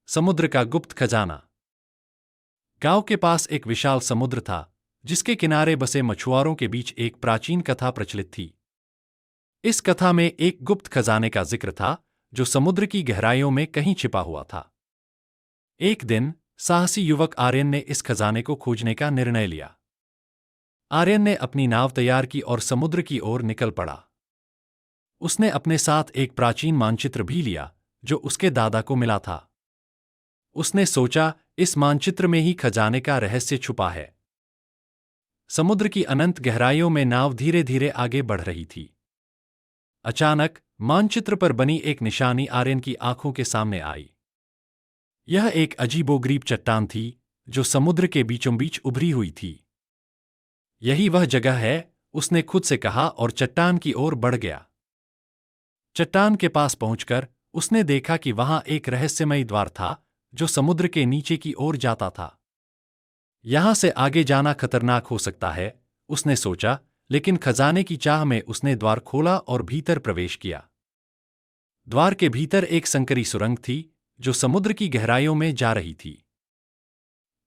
समुद्र का गुप्त खजाना। गांव के पास एक विशाल समुद्र था, जिसके किनारे बसे मछुआरों के बीच एक प्राचीन कथा प्रचलित थी। इस कथा में एक गुप्त खजाने का जिक्र था, जो समुद्र की गहराइयों में कहीं छिपा हुआ था। एक दिन साहसी युवक आर्यन ने इस खजाने को खोजने का निर्णय लिया। आर्यन ने अपनी नाव तैयार की और समुद्र की ओर निकल पड़ा। उसने अपने साथ एक प्राचीन मानचित्र भी लिया, जो उसके दादा को मिला था। उसने सोचा, इस मानचित्र में ही खजाने का रहस्य छुपा है। समुद्र की अनंत गहराइयों में नाव धीरे धीरे आगे बढ़ रही थी। अचानक मानचित्र पर बनी एक निशानी आर्यन की आंखों के सामने आई। यह एक अजीबोगरीब चट्टान थी, जो समुद्र के बीचों बीच उभरी हुई थी। यही वह जगह है, उसने खुद से कहा और चट्टान की ओर बढ़ गया। चट्टान के पास पहुंचकर उसने देखा कि वहां एक रहस्यमयी द्वार था, जो समुद्र के नीचे की ओर जाता था। यहां से आगे जाना खतरनाक हो सकता है, उसने सोचा, लेकिन खजाने की चाह में उसने द्वार खोला और भीतर प्रवेश किया। द्वार के भीतर एक संकरी सुरंग थी, जो समुद्र की गहराइयों में जा रही थी।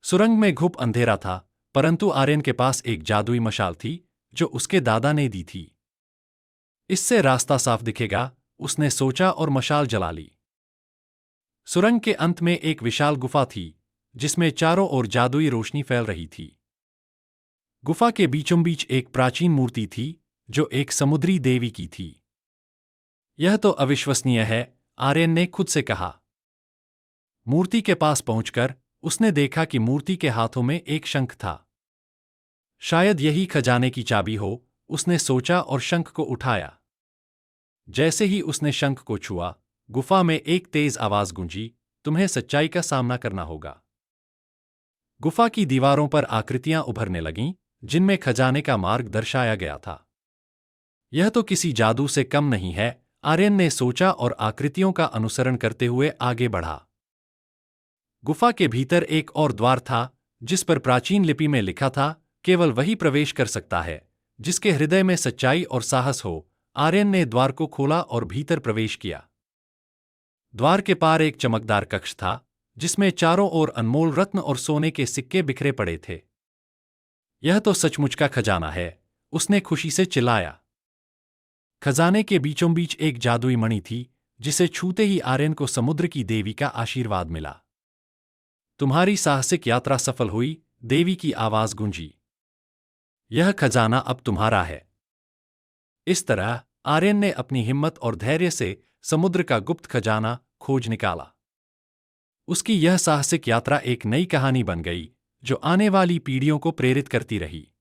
सुरंग में घुप अंधेरा था, परंतु आर्यन के पास एक जादुई मशाल थी, जो उसके दादा ने दी थी। इससे रास्ता साफ दिखेगा, उसने सोचा और मशाल जला ली। सुरंग के अंत में एक विशाल गुफा थी, जिसमें चारों ओर जादुई रोशनी फैल रही थी। गुफा के बीचों बीच एक प्राचीन मूर्ति थी, जो एक समुद्री देवी की थी। यह तो अविश्वसनीय है, आर्यन ने खुद से कहा। मूर्ति के पास पहुंचकर उसने देखा कि मूर्ति के हाथों में एक शंख था। शायद यही खजाने की चाबी हो, उसने सोचा और शंख को उठाया। जैसे ही उसने शंख को छुआ, गुफा में एक तेज आवाज गूंजी, तुम्हें सच्चाई का सामना करना होगा। गुफा की दीवारों पर आकृतियां उभरने लगीं, जिनमें खजाने का मार्ग दर्शाया गया था। यह तो किसी जादू से कम नहीं है, आर्यन ने सोचा और आकृतियों का अनुसरण करते हुए आगे बढ़ा। गुफा के भीतर एक और द्वार था, जिस पर प्राचीन लिपि में लिखा था, केवल वही प्रवेश कर सकता है, जिसके हृदय में सच्चाई और साहस हो। आर्यन ने द्वार को खोला और भीतर प्रवेश किया। द्वार के पार एक चमकदार कक्ष था, जिसमें चारों ओर अनमोल रत्न और सोने के सिक्के बिखरे पड़े थे। यह तो सचमुच का खजाना है, उसने खुशी से चिल्लाया। खजाने के बीचों बीच एक जादुई मणि थी, जिसे छूते ही आर्यन को समुद्र की देवी का आशीर्वाद मिला। तुम्हारी साहसिक यात्रा सफल हुई, देवी की आवाज गूंजी। यह खजाना अब तुम्हारा है। इस तरह आर्यन ने अपनी हिम्मत और धैर्य से समुद्र का गुप्त खजाना खोज निकाला। उसकी यह साहसिक यात्रा एक नई कहानी बन गई, जो आने वाली पीढ़ियों को प्रेरित करती रही।